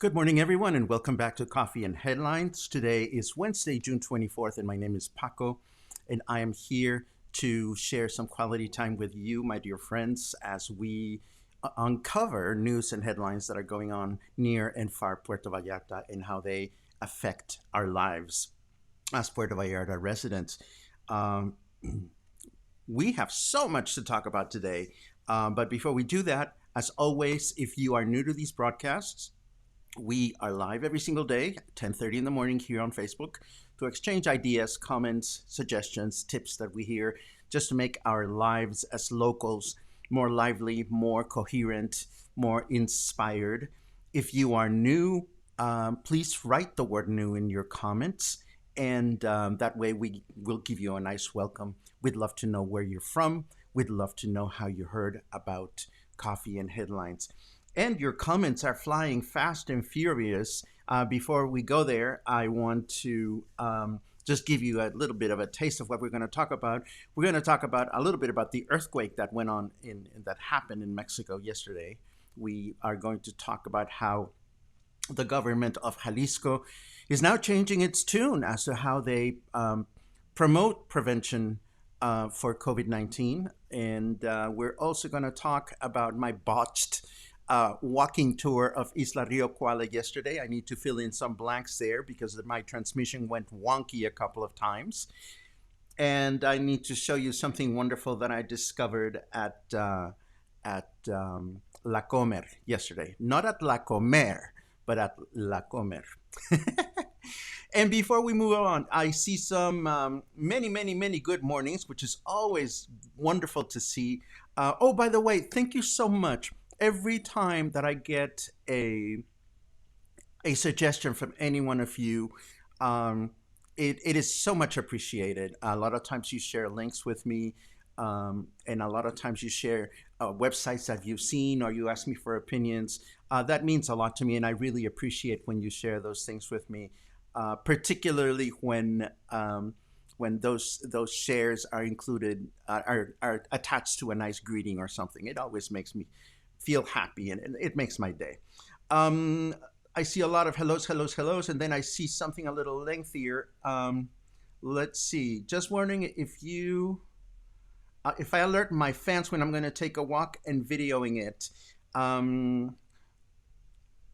Good morning, everyone, and welcome back to Coffee and Headlines. Today is Wednesday, June 24th, and my name is Paco, and I am here to share some quality time with you, my dear friends, as we uncover news and headlines that are going on near and far Puerto Vallarta and how they affect our lives as Puerto Vallarta residents. Um, we have so much to talk about today, but before we do that, as always, if you are new to these broadcasts, we are live every single day, 10:30 in the morning here on Facebook to exchange ideas, comments, suggestions, tips that we hear just to make our lives as locals more lively, more coherent, more inspired. If you are new, please write the word new in your comments, and that way we will give you a nice welcome. We'd love to know where you're from. We'd love to know how you heard about Coffee and Headlines. And your comments are flying fast and furious. Before we go there, I want to just give you a little bit of a taste of what we're going to talk about. We're going to talk about a little bit about the earthquake that went on that happened in Mexico yesterday. We are going to talk about how the government of Jalisco is now changing its tune as to how they promote prevention for COVID-19. And we're also going to talk about my botched walking tour of Isla Rio Cuala yesterday. I need to fill in some blanks there because my transmission went wonky a couple of times. And I need to show you something wonderful that I discovered at La Comer yesterday. Not at La Comer, but at La Comer. And before we move on, I see some many good mornings, which is always wonderful to see. Oh, by the way, thank you so much. Every time that I get a suggestion from any one of you, it is so much appreciated. A lot of times you share links with me, and a lot of times you share websites that you've seen, or you ask me for opinions. That means a lot to me, and I really appreciate when you share those things with me, particularly when those shares are included, are attached to a nice greeting or something. It always makes me feel happy, and it makes my day. I see a lot of hellos, and then I see something a little lengthier. Let's see. Just warning, if I alert my fans when I'm going to take a walk and videoing it.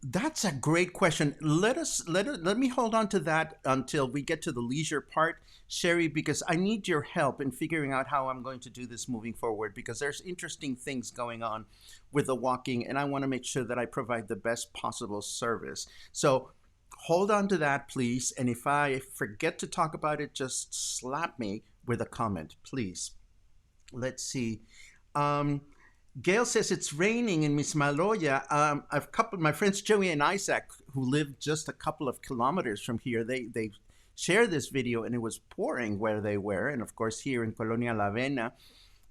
That's a great question. Let me hold on to that until we get to the leisure part, Sherry, because I need your help in figuring out how I'm going to do this moving forward, because there's interesting things going on with the walking, and I want to make sure that I provide the best possible service. So hold on to that, please. And if I forget to talk about it, just slap me with a comment, please. Let's see. Gail says it's raining in Mismaloya. My friends Joey and Isaac, who live just a couple of kilometers from here, they shared this video, and it was pouring where they were. And of course, here in Colonia La Avena,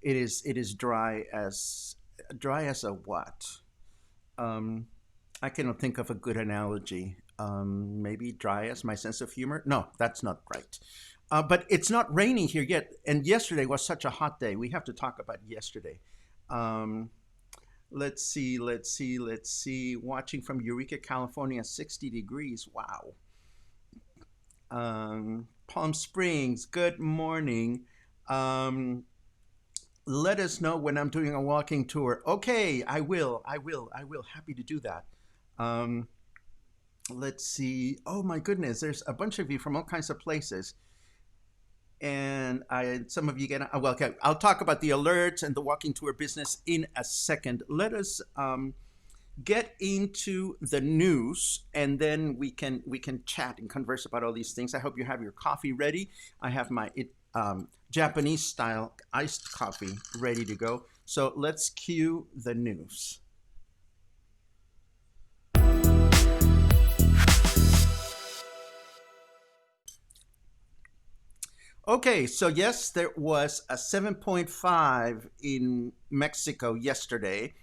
it is dry as a what? I cannot think of a good analogy. Maybe dry as my sense of humor? No, that's not right. But it's not raining here yet. And yesterday was such a hot day. We have to talk about yesterday. Let's see. Watching from Eureka, California, 60 degrees. Wow. Palm Springs, good morning. Let us know when I'm doing a walking tour. Okay, I will. Happy to do that. Let's see. Oh my goodness, there's a bunch of you from all kinds of places. And some of you get, well, okay, I'll talk about the alerts and the walking tour business in a second. Let us get into the news, and then we can chat and converse about all these things. I hope you have your coffee ready. I have my Japanese style iced coffee ready to go. So let's cue the news. Okay, so yes, there was a 7.5 in Mexico yesterday,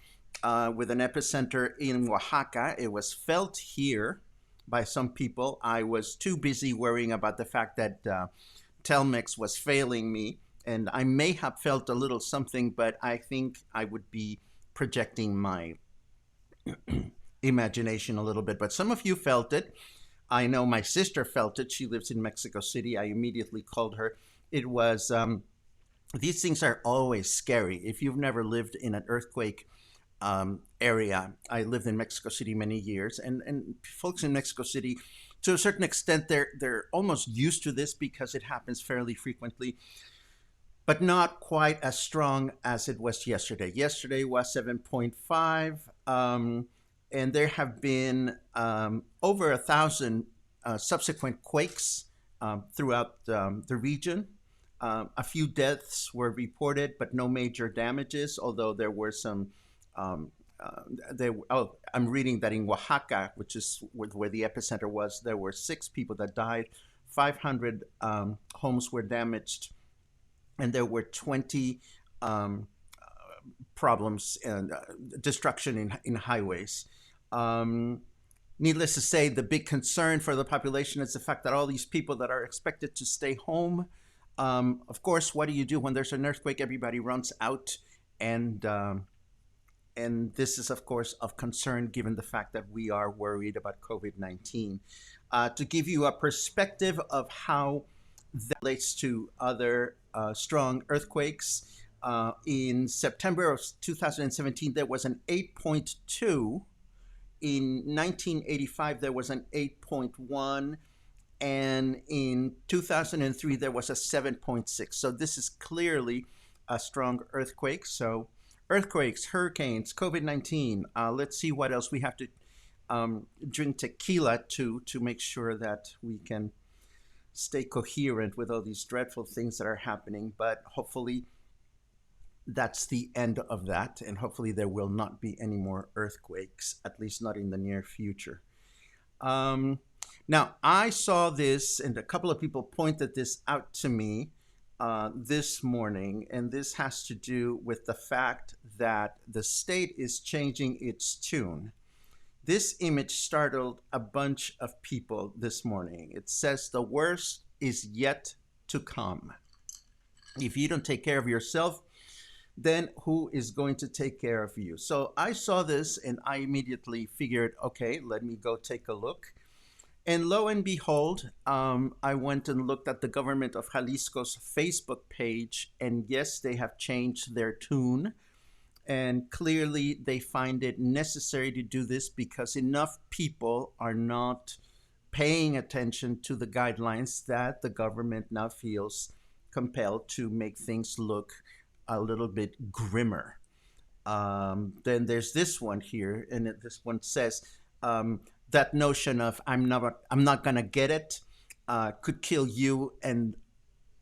with an epicenter in Oaxaca. It was felt here by some people. I was too busy worrying about the fact that Telmex was failing me, and I may have felt a little something, but I think I would be projecting my imagination a little bit, but some of you felt it. I know my sister felt it. She lives in Mexico City. I immediately called her. It was, these things are always scary. If you've never lived in an earthquake area, I lived in Mexico City many years, and folks in Mexico City, to a certain extent, they're almost used to this because it happens fairly frequently, but not quite as strong as it was yesterday. Yesterday was 7.5, and there have been over 1,000 subsequent quakes throughout the region. A few deaths were reported, but no major damages, although there were some. I'm reading that in Oaxaca, which is where the epicenter was, there were 6 people that died, 500 homes were damaged, and there were 20 um, problems and destruction in highways. Um, Needless to say, the big concern for the population is the fact that all these people that are expected to stay home, of course, what do you do when there's an earthquake? Everybody runs out, and and this is, of course, of concern given the fact that we are worried about COVID 19. To give you a perspective of how that relates to other strong earthquakes, in September of 2017, there was an 8.2. In 1985, there was an 8.1. And in 2003, there was a 7.6. So this is clearly a strong earthquake. So earthquakes, hurricanes, COVID 19. Let's see what else we have to drink tequila to make sure that we can stay coherent with all these dreadful things that are happening. But hopefully, that's the end of that. And hopefully, there will not be any more earthquakes, at least not in the near future. Um, Now, I saw this, and a couple of people pointed this out to me this morning, and this has to do with the fact that the state is changing its tune. This image startled a bunch of people this morning. It says the worst is yet to come. If you don't take care of yourself, then who is going to take care of you? So I saw this and I immediately figured, okay, let me go take a look. And lo and behold, I went and looked at the government of Jalisco's Facebook page, and yes, they have changed their tune. And clearly, they find it necessary to do this because enough people are not paying attention to the guidelines that the government now feels compelled to make things look a little bit grimmer. Then there's this one here, and this one says, that notion of I'm not gonna get it could kill you and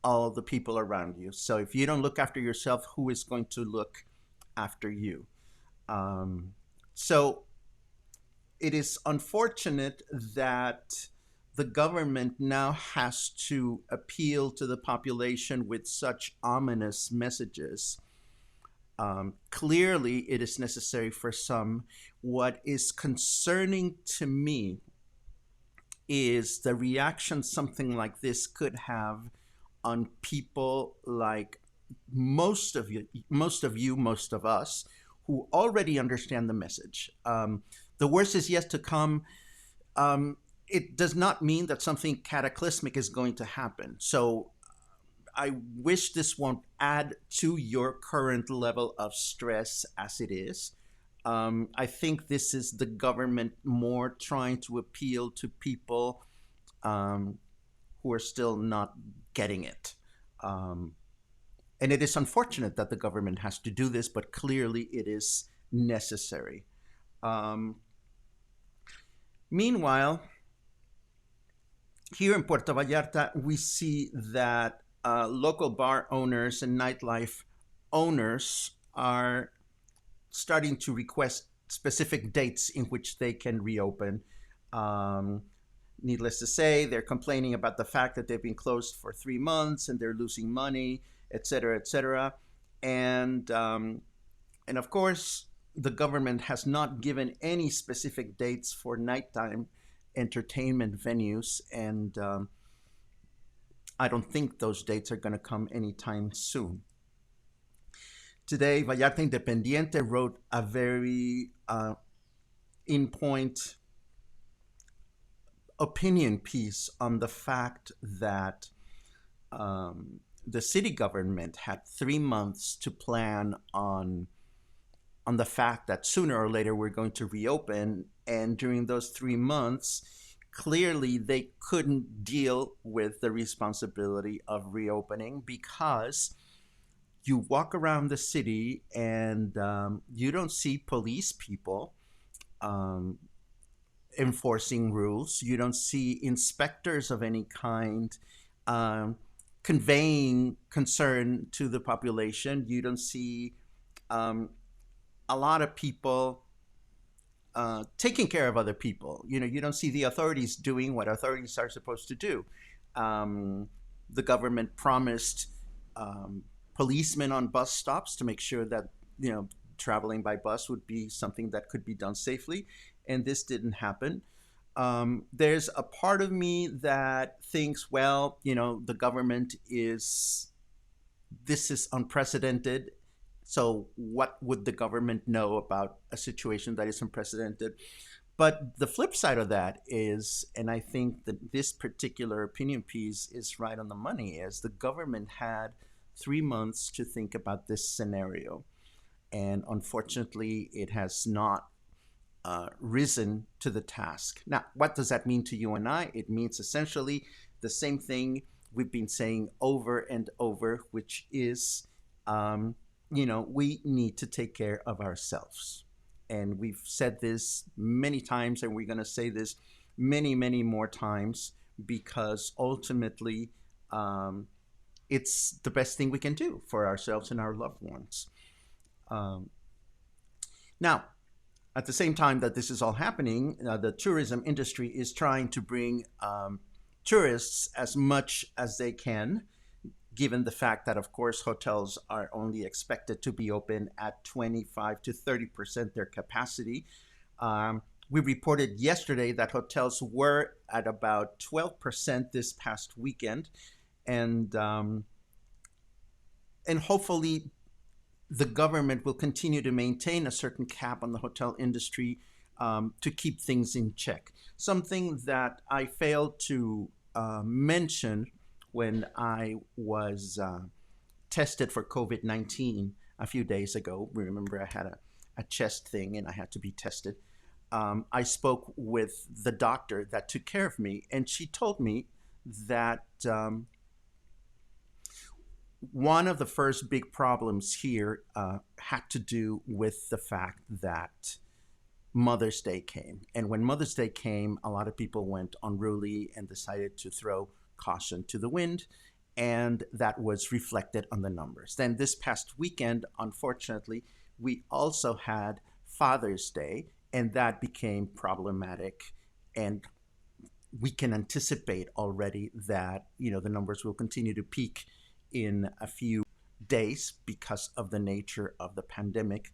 all the people around you. So if you don't look after yourself, who is going to look after you? So it is unfortunate that the government now has to appeal to the population with such ominous messages. Clearly, it is necessary for some. What is concerning to me is the reaction something like this could have on people like most of us who already understand the message. The worst is yet to come. It does not mean that something cataclysmic is going to happen. So I wish this won't add to your current level of stress as it is. I think this is the government more trying to appeal to people who are still not getting it. And it is unfortunate that the government has to do this, but clearly it is necessary. Um, Meanwhile, here in Puerto Vallarta, we see that local bar owners and nightlife owners are starting to request specific dates in which they can reopen. Um, Needless to say, they're complaining about the fact that they've been closed for 3 months and they're losing money, et cetera, et cetera. And, um, and of course, the government has not given any specific dates for nighttime entertainment venues, and I don't think those dates are going to come anytime soon. Today, Vallarta Independiente wrote a very in point opinion piece on the fact that the city government had 3 months to plan on the fact that sooner or later we're going to reopen, and during those 3 months, clearly they couldn't deal with the responsibility of reopening because you walk around the city and you don't see police people um, enforcing rules. You don't see inspectors of any kind um, conveying concern to the population. You don't see um, a lot of people taking care of other people. You don't see the authorities doing what authorities are supposed to do. Um, the government promised um, policemen on bus stops to make sure that traveling by bus would be something that could be done safely, and this didn't happen. There's a part of me that thinks, well, the government is this is unprecedented. So, what would the government know about a situation that is unprecedented? But the flip side of that is, and I think that this particular opinion piece is right on the money, is the government had 3 months to think about this scenario. And unfortunately, it has not risen to the task. Now, what does that mean to you and I? It means essentially the same thing we've been saying over and over, which is, we need to take care of ourselves. And we've said this many times, and we're going to say this many, many more times because ultimately it's the best thing we can do for ourselves and our loved ones. Um, Now, at the same time that this is all happening, the tourism industry is trying to bring tourists as much as they can, given the fact that, of course, hotels are only expected to be open at 25 to 30% their capacity. We reported yesterday that hotels were at about 12% this past weekend, and hopefully the government will continue to maintain a certain cap on the hotel industry to keep things in check. Something that I failed to mention when I was tested for COVID-19 a few days ago. Remember, I had a chest thing and I had to be tested. I spoke with the doctor that took care of me, and she told me that one of the first big problems here had to do with the fact that Mother's Day came. And when Mother's Day came, a lot of people went unruly and decided to throw caution to the wind. And that was reflected on the numbers. Then this past weekend, unfortunately, we also had Father's Day, and that became problematic. And we can anticipate already that the numbers will continue to peak in a few days because of the nature of the pandemic.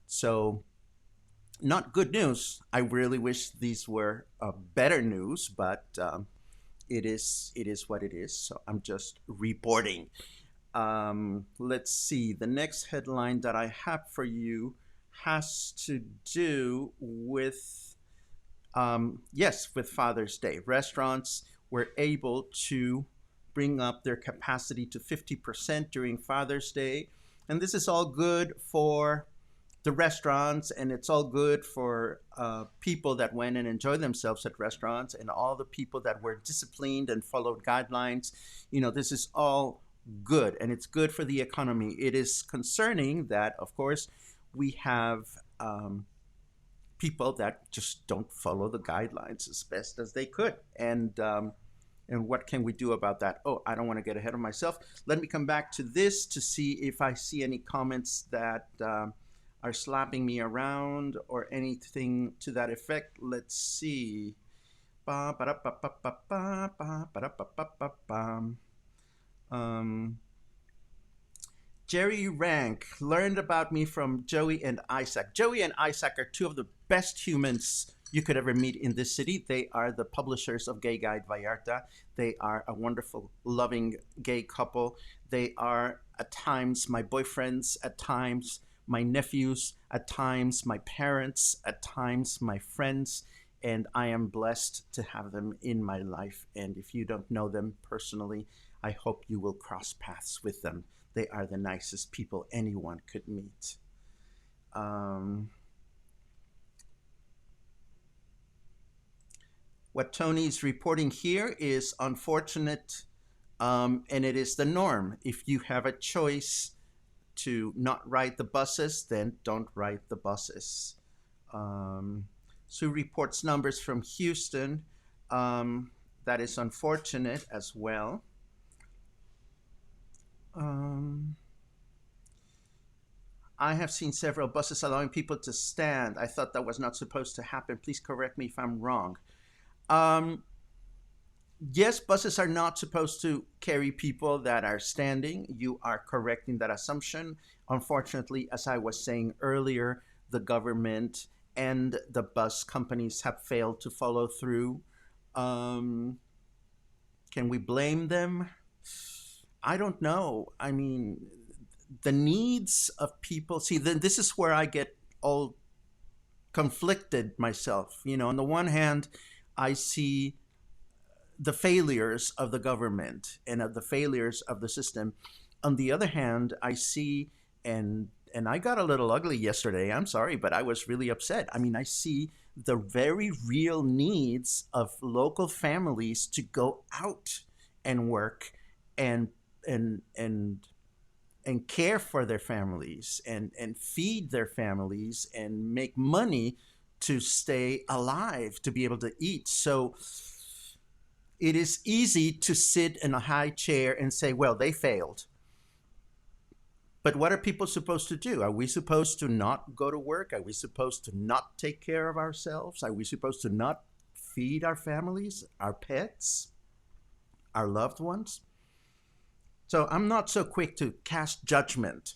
So, not good news. I really wish these were better news, but it is what it is. So I'm just reporting. Let's see. The next headline that I have for you has to do with yes, with Father's Day. Restaurants were able to bring up their capacity to 50% during Father's Day. And this is all good for the restaurants, and it's all good for people that went and enjoyed themselves at restaurants, and all the people that were disciplined and followed guidelines. This is all good, and it's good for the economy. It is concerning that, of course, we have people that just don't follow the guidelines as best as they could. And what can we do about that? Oh, I don't want to get ahead of myself. Let me come back to this to see if I see any comments that are slapping me around or anything to that effect. Let's see. Jerry Rank learned about me from Joey and Isaac. Joey and Isaac are two of the best humans you could ever meet in this city. They are the publishers of Gay Guide Vallarta. They are a wonderful, loving gay couple. They are at times my boyfriends, at times my nephews at times, my parents at times, my friends, and I am blessed to have them in my life. And if you don't know them personally, I hope you will cross paths with them. They are the nicest people anyone could meet. What Tony's reporting here is unfortunate, and it is the norm. If you have a choice to not ride the buses, then don't ride the buses. Sue reports numbers from Houston. That is unfortunate as well. I have seen several buses allowing people to stand. I thought that was not supposed to happen. Please correct me if I'm wrong. Yes, buses are not supposed to carry people that are standing. You are correct in that assumption. Unfortunately, as I was saying earlier, the government and the bus companies have failed to follow through. Can we blame them? I don't know. I mean, the needs of people. See, then this is where I get all conflicted myself. You know, on the one hand, I see the failures of the government and of the failures of the system. On the other hand, I see, and I got a little ugly yesterday. I'm sorry, but I was really upset. I mean, I see the very real needs of local families to go out and work and and and and care for their families and feed their families and make money to stay alive, to be able to eat. So it is easy to sit in a high chair and say, well, they failed. But what are people supposed to do? Are we supposed to not go to work? Are we supposed to not take care of ourselves? Are we supposed to not feed our families, our pets, our loved ones? So I'm not so quick to cast judgment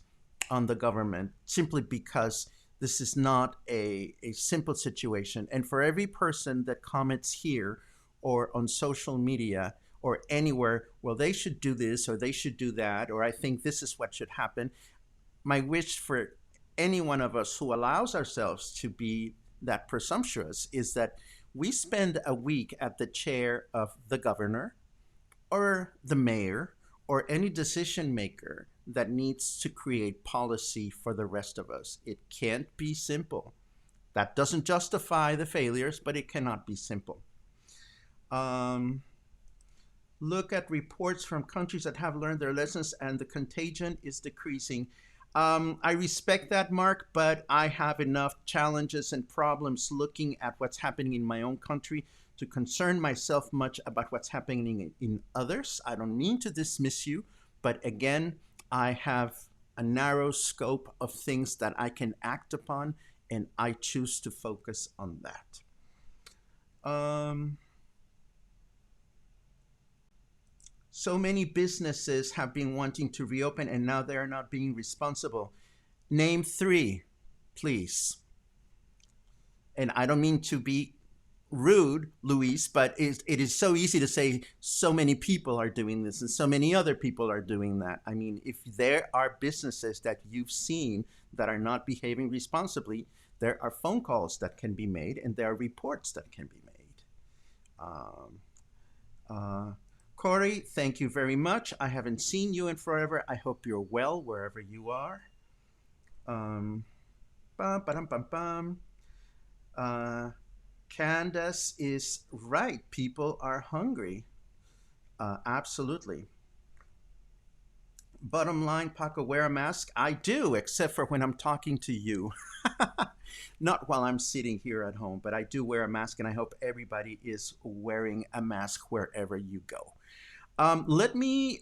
on the government simply because this is not a simple situation. And for every person that comments here or on social media or anywhere, well, they should do this or they should do that, or I think this is what should happen, my wish for any one of us who allows ourselves to be that presumptuous is that we spend a week at the chair of the governor or the mayor or any decision maker that needs to create policy for the rest of us. It can't be simple. That doesn't justify the failures, but it cannot be simple. Look at reports from countries that have learned their lessons and the contagion is decreasing. I respect that, Mark, but I have enough challenges and problems looking at what's happening in my own country to concern myself much about what's happening in others. I don't mean to dismiss you, but again, I have a narrow scope of things that I can act upon, and I choose to focus on that. So many businesses have been wanting to reopen, and now they're not being responsible. Name 3, please. And I don't mean to be rude, Luis, but it is so easy to say so many people are doing this and so many other people are doing that. I mean, if there are businesses that you've seen that are not behaving responsibly, there are phone calls that can be made and there are reports that can be made. Corey, thank you very much. I haven't seen you in forever. I hope you're well wherever you are. Candace is right. People are hungry. Absolutely. Bottom line, Paco, wear a mask? I do, except for when I'm talking to you. Not while I'm sitting here at home, but I do wear a mask, and I hope everybody is wearing a mask wherever you go. Let me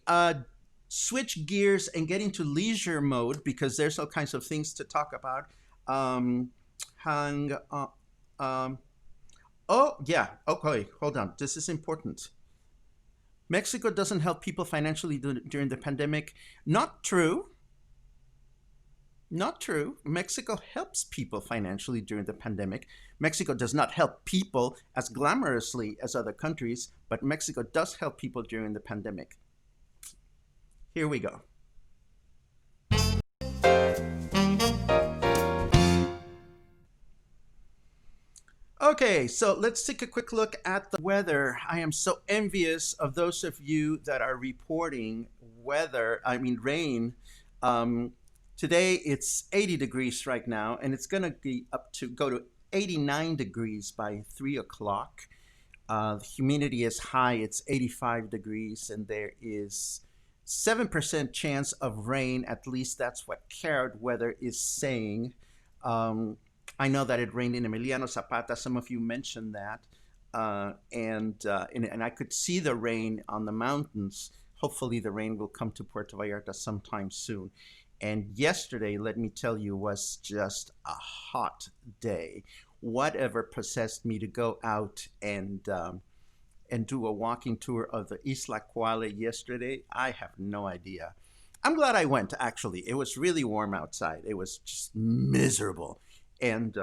switch gears and get into leisure mode because there's all kinds of things to talk about. Oh, yeah. Okay, hold on. This is important. Mexico doesn't help people financially during the pandemic. Not true. Not true. Mexico helps people financially during the pandemic. Mexico does not help people as glamorously as other countries, but Mexico does help people during the pandemic. Here we go. Okay, so let's take a quick look at the weather. I am so envious of those of you that are reporting rain. Um, Today it's 80 degrees right now, and it's going to be go to 89 degrees by 3 o'clock. The humidity is high, it's 85 degrees, and there is 7% chance of rain. At least that's what Carrot Weather is saying. Um, I know that it rained in Emiliano Zapata. Some of you mentioned that. And I could see the rain on the mountains. Hopefully, the rain will come to Puerto Vallarta sometime soon. And yesterday, let me tell you, was just a hot day. Whatever possessed me to go out and do a walking tour of the Isla Cuale yesterday, I have no idea. I'm glad I went, actually. It was really warm outside. It was just miserable. And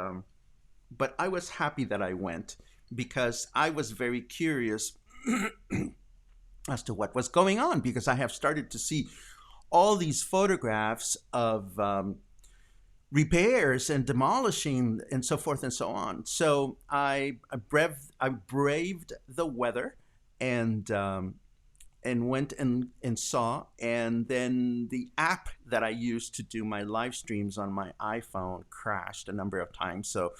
but I was happy that I went because I was very curious as to what was going on, because I have started to see all these photographs of repairs and demolishing and so forth and so on. So I braved the weather and went and saw. And then the app that I used to do my live streams on my iPhone crashed a number of times. So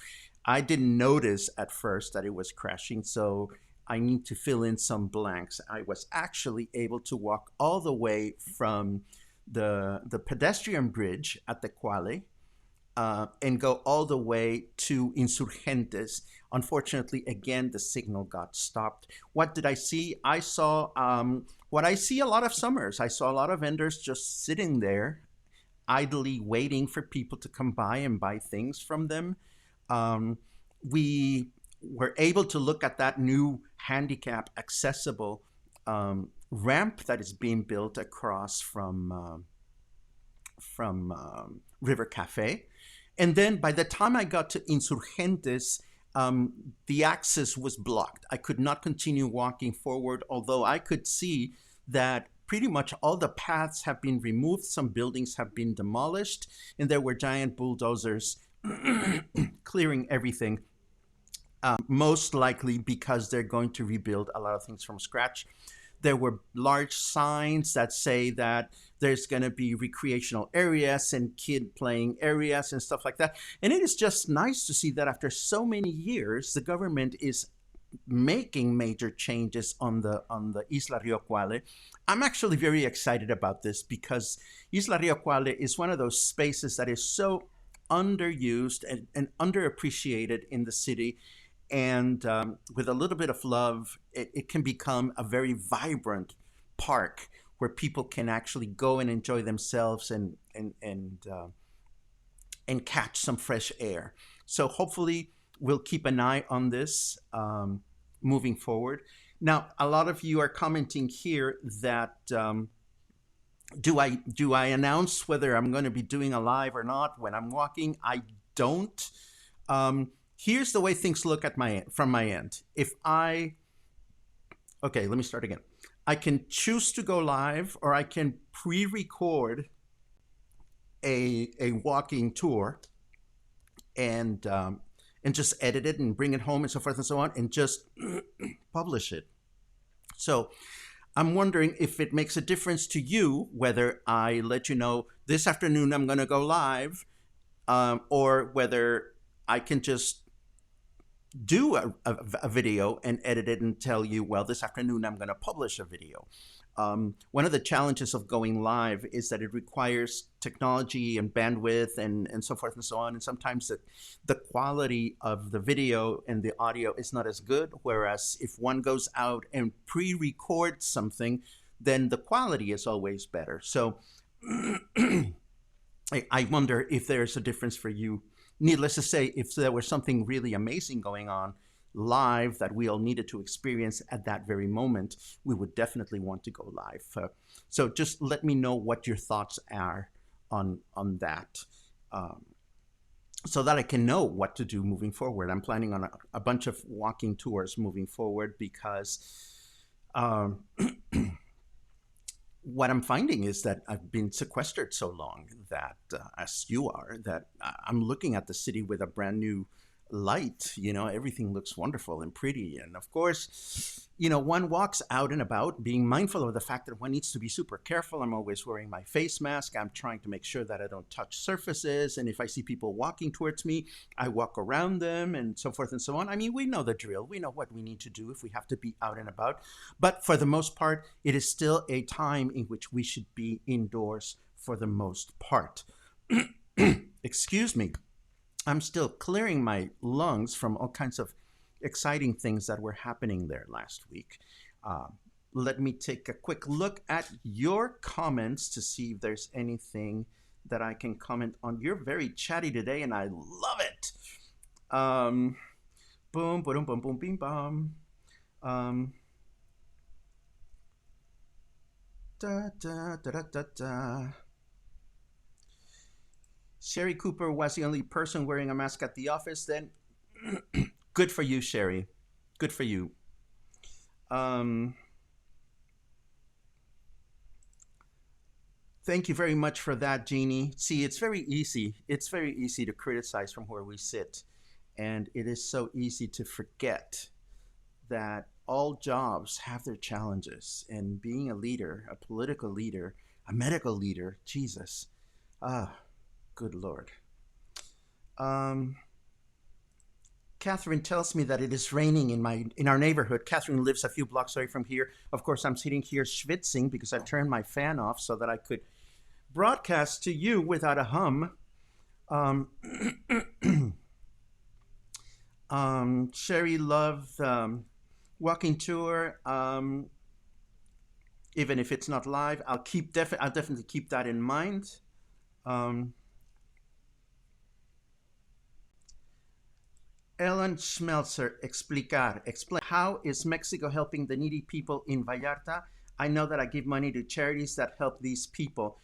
I didn't notice at first that it was crashing. So I need to fill in some blanks. I was actually able to walk all the way from the pedestrian bridge at the Cuale and go all the way to Insurgentes. Unfortunately, again, the signal got stopped. What did I see? I saw what I see a lot of summers. I saw a lot of vendors just sitting there, idly waiting for people to come by and buy things from them. We were able to look at that new handicap accessible ramp that is being built across from River Cafe. And then by the time I got to Insurgentes, the access was blocked. I could not continue walking forward, although I could see that pretty much all the paths have been removed. Some buildings have been demolished, and there were giant bulldozers clearing everything, most likely because they're going to rebuild a lot of things from scratch. There were large signs that say that there's going to be recreational areas and kid playing areas and stuff like that. And it is just nice to see that after so many years, the government is making major changes on the Isla Rio Cuale. I'm actually very excited about this because Isla Rio Cuale is one of those spaces that is so underused and underappreciated in the city. And with a little bit of love, it can become a very vibrant park where people can actually go and enjoy themselves and catch some fresh air. So hopefully we'll keep an eye on this moving forward. Now, a lot of you are commenting here that do I announce whether I'm going to be doing a live or not when I'm walking? I don't. Here's the way things look from my end. Okay, let me start again. I can choose to go live, or I can pre-record a walking tour and just edit it and bring it home and so forth and so on and just publish it. So I'm wondering if it makes a difference to you whether I let you know this afternoon I'm going to go live, or whether I can just do a video and edit it and tell you, well, this afternoon I'm going to publish a video. One of the challenges of going live is that it requires technology and bandwidth and so forth and so on. And sometimes the quality of the video and the audio is not as good. Whereas if one goes out and pre-records something, then the quality is always better. So I wonder if there's a difference for you. Needless to say, if there was something really amazing going on live that we all needed to experience at that very moment, we would definitely want to go live. So just let me know what your thoughts are on that, so that I can know what to do moving forward. I'm planning on a bunch of walking tours moving forward because what I'm finding is that I've been sequestered so long that, as you are, that I'm looking at the city with a brand new light. Everything looks wonderful and pretty. And of course, one walks out and about being mindful of the fact that one needs to be super careful. I'm always wearing my face mask. I'm trying to make sure that I don't touch surfaces. And if I see people walking towards me, I walk around them and so forth and so on. I mean, we know the drill. We know what we need to do if we have to be out and about. But for the most part, it is still a time in which we should be indoors for the most part. Excuse me. I'm still clearing my lungs from all kinds of exciting things that were happening there last week. Let me take a quick look at your comments to see if there's anything that I can comment on. You're very chatty today, and I love it. Boom, boom, boom, boom, bing, bom. Da, da, da, da, da, da. Sherry Cooper was the only person wearing a mask at the office then. Good for you, Sherry. Good for you. Thank you very much for that, Jeannie. See, it's very easy. It's very easy to criticize from where we sit. And it is so easy to forget that all jobs have their challenges. And being a leader, a political leader, a medical leader, Jesus. Good Lord. Catherine tells me that it is raining in our neighborhood. Catherine lives a few blocks away from here. Of course, I'm sitting here schwitzing because I turned my fan off so that I could broadcast to you without a hum. Sherry loved walking tour. Even if it's not live, I'll definitely keep that in mind. Ellen Schmelzer, explain. How is Mexico helping the needy people in Vallarta? I know that I give money to charities that help these people.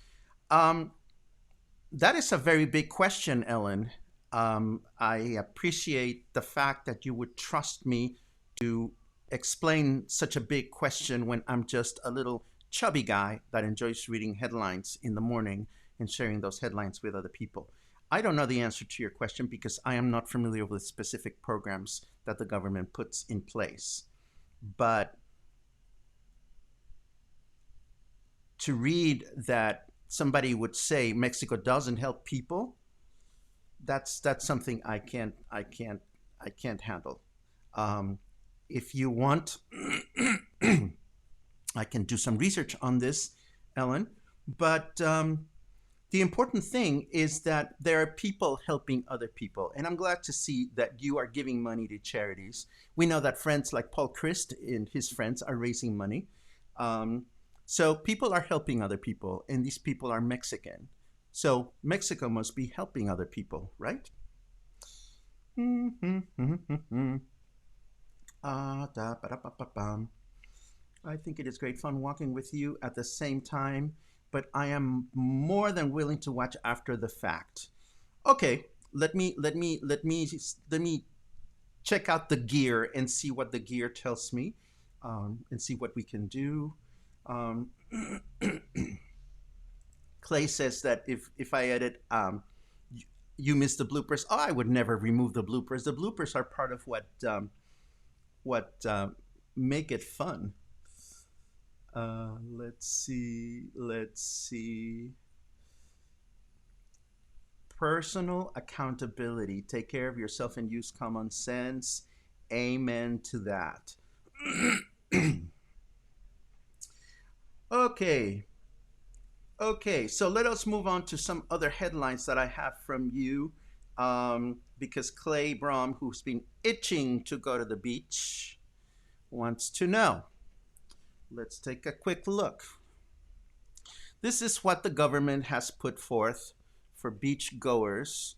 That is a very big question, Ellen. I appreciate the fact that you would trust me to explain such a big question when I'm just a little chubby guy that enjoys reading headlines in the morning and sharing those headlines with other people. I don't know the answer to your question because I am not familiar with specific programs that the government puts in place. But to read that somebody would say Mexico doesn't help people, that's something I can't handle. If you want, I can do some research on this, Ellen. But the important thing is that there are people helping other people. And I'm glad to see that you are giving money to charities. We know that friends like Paul Christ and his friends are raising money. So people are helping other people, and these people are Mexican. So Mexico must be helping other people, right? I think it is great fun walking with you at the same time, but I am more than willing to watch after the fact. Okay, let me check out the gear and see what the gear tells me, and see what we can do. Clay says that if I edit, you miss the bloopers. Oh, I would never remove the bloopers. The bloopers are part of what make it fun. Let's see. Personal accountability. Take care of yourself and use common sense. Amen to that. Okay, so let us move on to some other headlines that I have from you, because Clay Brom, who's been itching to go to the beach, wants to know. Let's take a quick look. This is what the government has put forth for beach goers,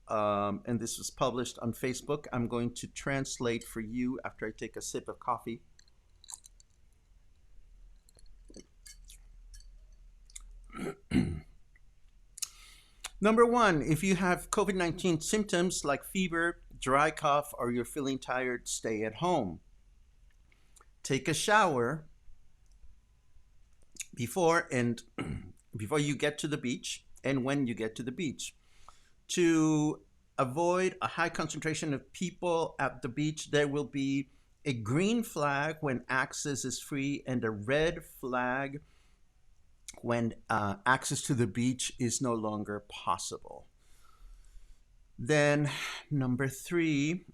and this was published on Facebook. I'm going to translate for you after I take a sip of coffee. Number one, if you have COVID-19 symptoms like fever, dry cough, or you're feeling tired, stay at home. Take a shower before you get to the beach and when you get to the beach. To Avoid a high concentration of people at the beach. There will be a green flag when access is free and a red flag when access to the beach is no longer possible. Then, number three,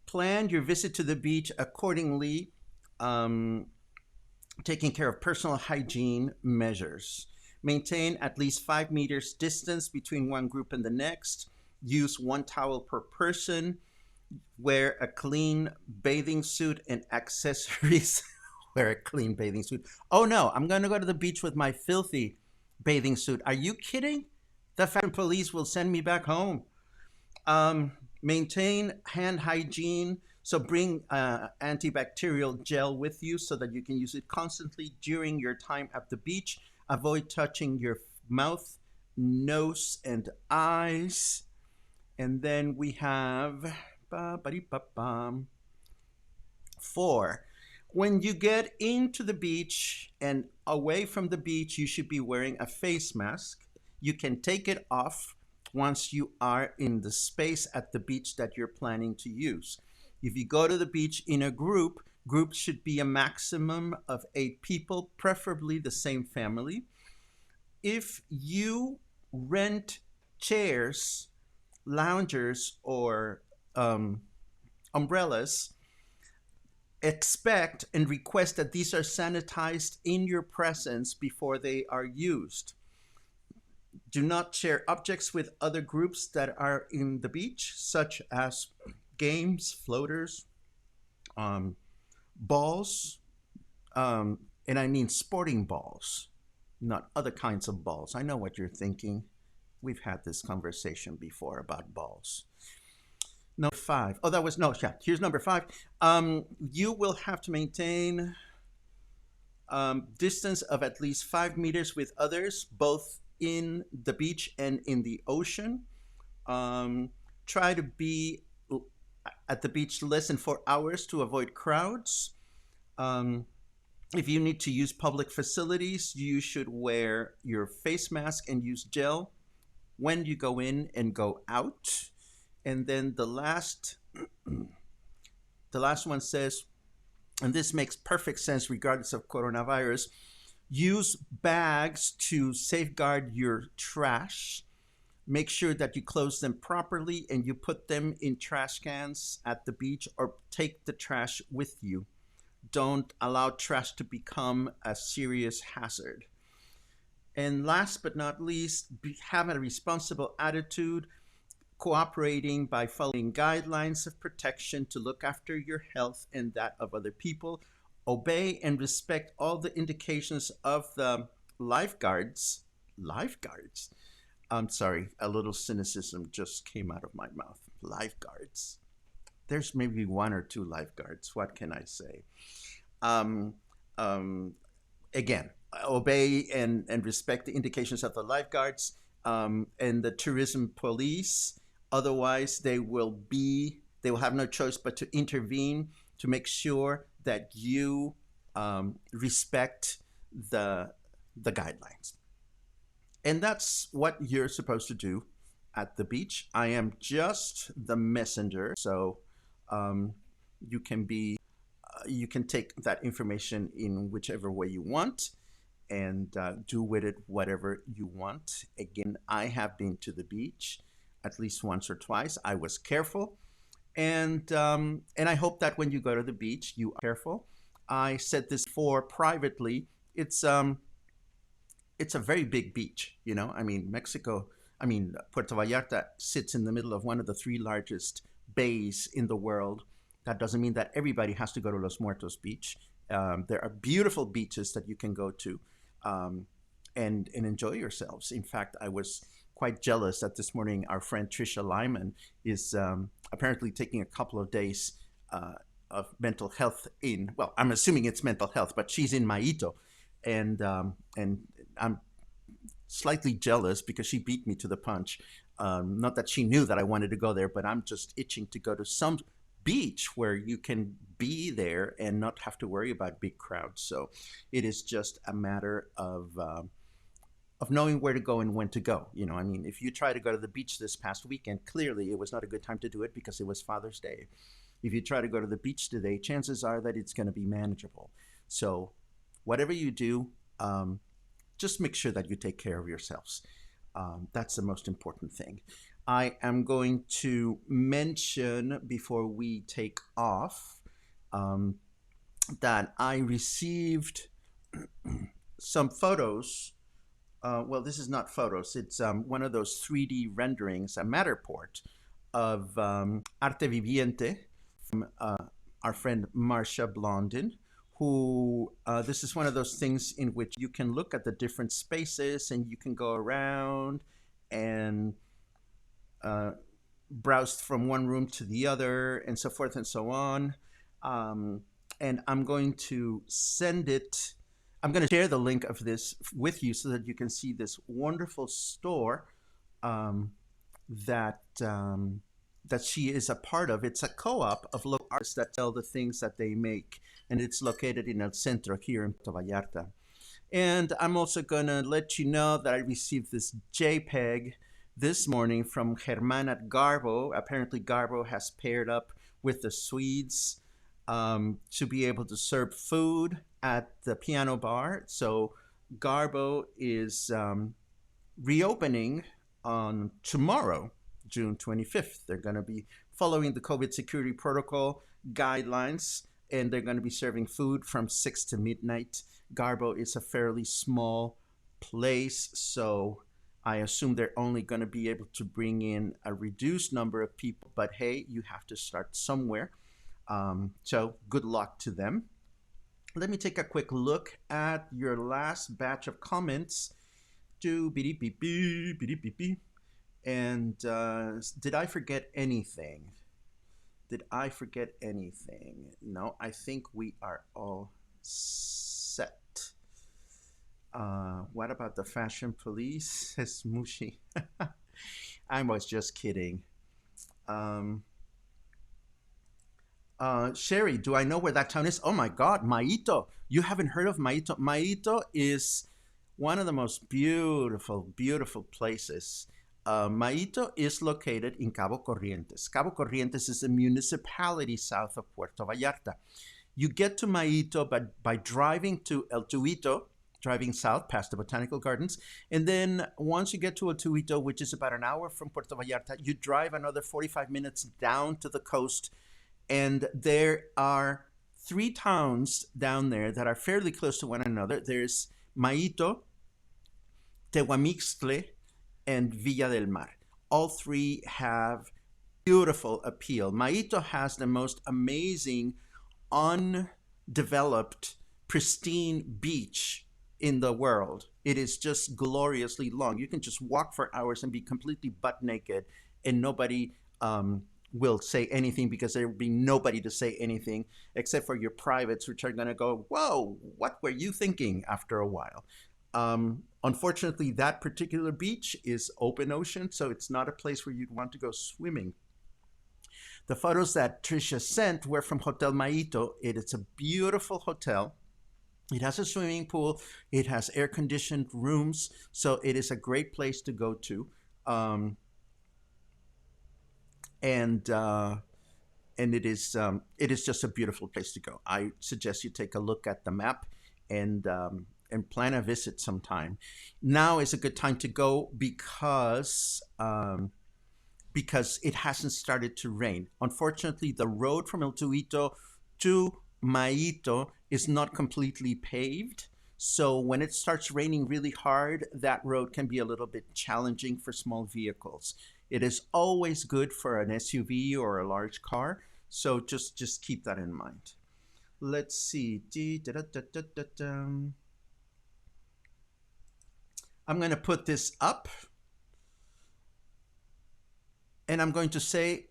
plan your visit to the beach accordingly, um, taking care of personal hygiene measures. Maintain at least 5 meters distance between one group and the next. Use one towel per person. Wear a clean bathing suit and accessories. Wear a clean bathing suit. Oh no, I'm going to go to the beach with my filthy bathing suit. Are you kidding? The fashion police will send me back home. Um, Maintain hand hygiene. So bring antibacterial gel with you so that you can use it constantly during your time at the beach. Avoid touching your mouth, nose, and eyes. And then we have four. When you get into the beach and away from the beach, you should be wearing a face mask. You can take it off once you are in the space at the beach that you're planning to use. If you go to the beach in a group, groups should be a maximum of 8 people, preferably the same family. If you rent chairs, loungers, or umbrellas, expect and request that these are sanitized in your presence before they are used. Do not share objects with other groups that are in the beach, such as games, floaters, balls, and I mean sporting balls, not other kinds of balls. I know what you're thinking. We've had this conversation before about balls. Number five. Oh, that was no. Yeah, here's number five. You will have to maintain distance of at least 5 meters with others, both in the beach and in the ocean. Try to be at the beach less than 4 hours to avoid crowds. If you need to use public facilities, you should wear your face mask and use gel when you go in and go out. And then the last one says, and this makes perfect sense regardless of coronavirus, use bags to safeguard your trash. Make sure that you close them properly and you put them in trash cans at the beach or take the trash with you. Don't allow trash to become a serious hazard. And last but not least, have a responsible attitude, cooperating by following guidelines of protection to look after your health and that of other people. Obey and respect all the indications of the lifeguards. Lifeguards? I'm sorry, a little cynicism just came out of my mouth. Lifeguards. There's maybe one or two lifeguards. What can I say? Again, obey and respect the indications of the lifeguards and the tourism police. Otherwise, they will have no choice but to intervene to make sure that you respect the guidelines. And that's what you're supposed to do at the beach. I am just the messenger, so you can take that information in whichever way you want and do with it whatever you want. Again, I have been to the beach at least once or twice. I was careful, and I hope that when you go to the beach, you are careful. I said this before privately. It's a very big beach. I mean, Puerto Vallarta sits in the middle of one of the 3 largest bays in the world. That doesn't mean that everybody has to go to Los Muertos Beach. There are beautiful beaches that you can go to and enjoy yourselves. In fact, I was quite jealous that this morning our friend Trisha Lyman is apparently taking a couple of days of mental health well, I'm assuming it's mental health, but she's in Maito. And I'm slightly jealous because she beat me to the punch. Not that she knew that I wanted to go there, but I'm just itching to go to some beach where you can be there and not have to worry about big crowds. So it is just a matter of of knowing where to go and when to go. You know, I mean, if you try to go to the beach this past weekend, clearly it was not a good time to do it because it was Father's Day. If you try to go to the beach today, chances are that it's going to be manageable. So, whatever you do, just make sure that you take care of yourselves. That's the most important thing. I am going to mention before we take off um, that I received some photos. Well, this is not photos, it's one of those 3D renderings, a matterport of Arte Viviente from our friend Marcia Blondin, who this is one of those things in which you can look at the different spaces and you can go around and uh, browse from one room to the other and so forth and so on. And I'm going to send it. I'm going to share the link of this with you so that you can see this wonderful store um, that she is a part of. It's a co-op of local artists that sell the things that they make, and it's located in El Centro here in Puerto Vallarta. And I'm also going to let you know that I received this JPEG this morning from Germán at Garbo. Apparently, Garbo has paired up with the Swedes to be able to serve food at the piano bar. So, Garbo is reopening on tomorrow, June 25th. They're going to be following the COVID security protocol guidelines, and they're going to be serving food from 6 to midnight. Garbo is a fairly small place, so I assume they're only going to be able to bring in a reduced number of people, but hey, you have to start somewhere. So good luck to them. Let me take a quick look at your last batch of comments. And did I forget anything? Did I forget anything? No, I think we are all set. What about the fashion police? Says Mushi. I was just kidding. Sherry, do I know where that town is? Oh my God, Maito. You haven't heard of Maito? Maito is one of the most beautiful, beautiful places. Maito is located in Cabo Corrientes. Cabo Corrientes is a municipality south of Puerto Vallarta. You get to Maito by driving to El Tuito, driving south past the botanical gardens. And then once you get to El Tuito, which is about an hour from Puerto Vallarta, you drive another 45 minutes down to the coast. And there are 3 towns down there that are fairly close to one another. There's Maito, Tehuamixtle, and Villa del Mar. All 3 have beautiful appeal. Maito has the most amazing, undeveloped, pristine beach in the world. It is just gloriously long. You can just walk for hours and be completely butt naked, and nobody will say anything because there will be nobody to say anything except for your privates, which are going to go, whoa, what were you thinking after a while? Unfortunately, that particular beach is open ocean, so it's not a place where you'd want to go swimming. The photos that Trisha sent were from Hotel Maito. It is a beautiful hotel. It has a swimming pool. It has air-conditioned rooms, so it is a great place to go to. And it is just a beautiful place to go. I suggest you take a look at the map and plan a visit sometime. Now is a good time to go because it hasn't started to rain. Unfortunately, the road from El Tuito to Maito is not completely paved. So when it starts raining really hard, that road can be a little bit challenging for small vehicles. It is always good for an SUV or a large car. So just keep that in mind. Let's see. I'm going to put this up. And I'm going to say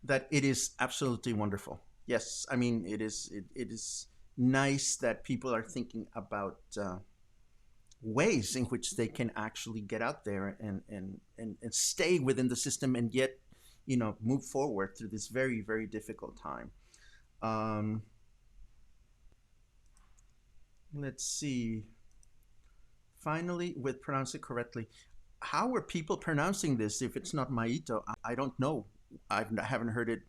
that it is absolutely wonderful. Yes, I mean, it is nice that people are thinking about ways in which they can actually get out there and stay within the system and yet, move forward through this very, very difficult time. Let's see. finally with pronounce it correctly. How are people pronouncing this if it's not Maito? I don't know. I haven't heard it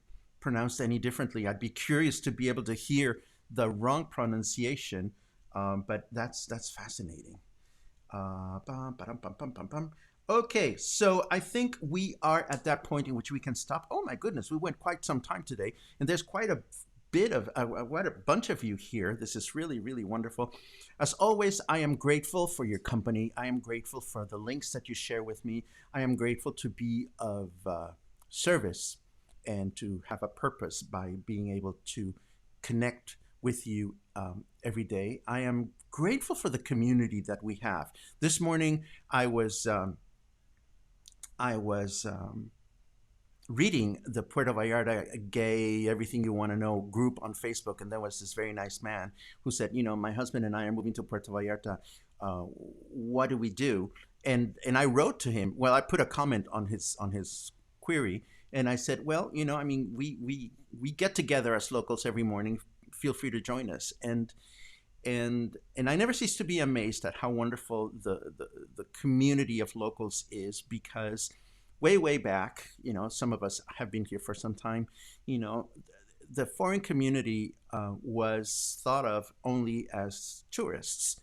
pronounced any differently. I'd be curious to be able to hear the wrong pronunciation, but that's fascinating. Bum, ba-dum, bum, bum, bum, bum. Okay, so I think we are at that point in which we can stop. Oh my goodness, we went quite some time today, and there's quite a bit of quite a bunch of you here. This is really, really wonderful. As always, I am grateful for your company. I am grateful for the links that you share with me. I am grateful to be of service and to have a purpose by being able to connect with you every day. I am grateful for the community that we have. This morning, I was reading the Puerto Vallarta Gay Everything You Want to Know group on Facebook, and there was this very nice man who said, you know, my husband and I are moving to Puerto Vallarta. What do we do? And I wrote to him. Well, I put a comment on his query, and I said, well, you know, I mean, we get together as locals every morning. Feel free to join us. And I never cease to be amazed at how wonderful the community of locals is, because way back, you know, some of us have been here for some time, you know, the foreign community was thought of only as tourists.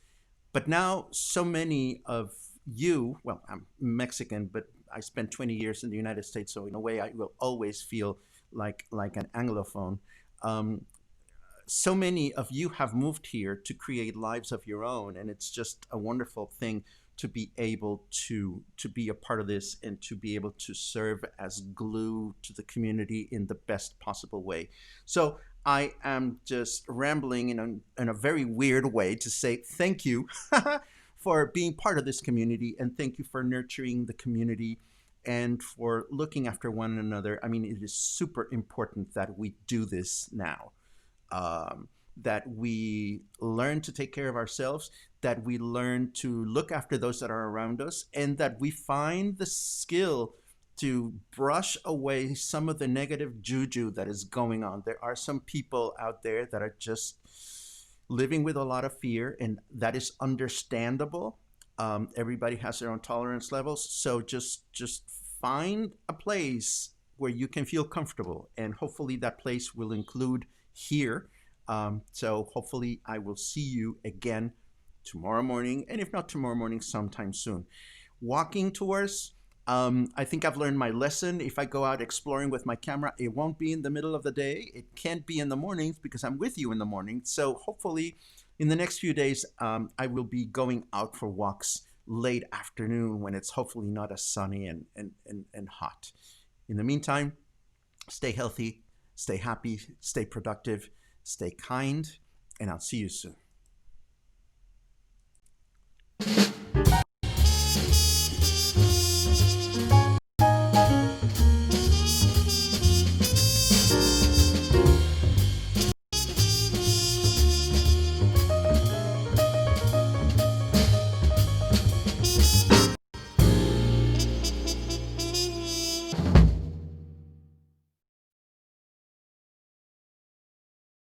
But now so many of you, well, I'm Mexican, but I spent 20 years in the United States, so in a way I will always feel like an Anglophone. Um, so many of you have moved here to create lives of your own, and it's just a wonderful thing to be able to be a part of this and to be able to serve as glue to the community in the best possible way. So I am just rambling in a very weird way to say thank you for being part of this community, and thank you for nurturing the community and for looking after one another. I mean, it is super important that we do this now, that we learn to take care of ourselves, that we learn to look after those that are around us, and that we find the skill to brush away some of the negative juju that is going on. There are some people out there that are just living with a lot of fear, and that is understandable. Everybody has their own tolerance levels, so just find a place where you can feel comfortable, and hopefully that place will include here. So hopefully I will see you again tomorrow morning, and if not tomorrow morning, sometime soon. Walking tours, I think I've learned my lesson. If I go out exploring with my camera, it won't be in the middle of the day. It can't be in the mornings because I'm with you in the morning. So hopefully in the next few days, I will be going out for walks late afternoon when it's hopefully not as sunny and hot. In the meantime, stay healthy, stay happy, stay productive, stay kind, and I'll see you soon.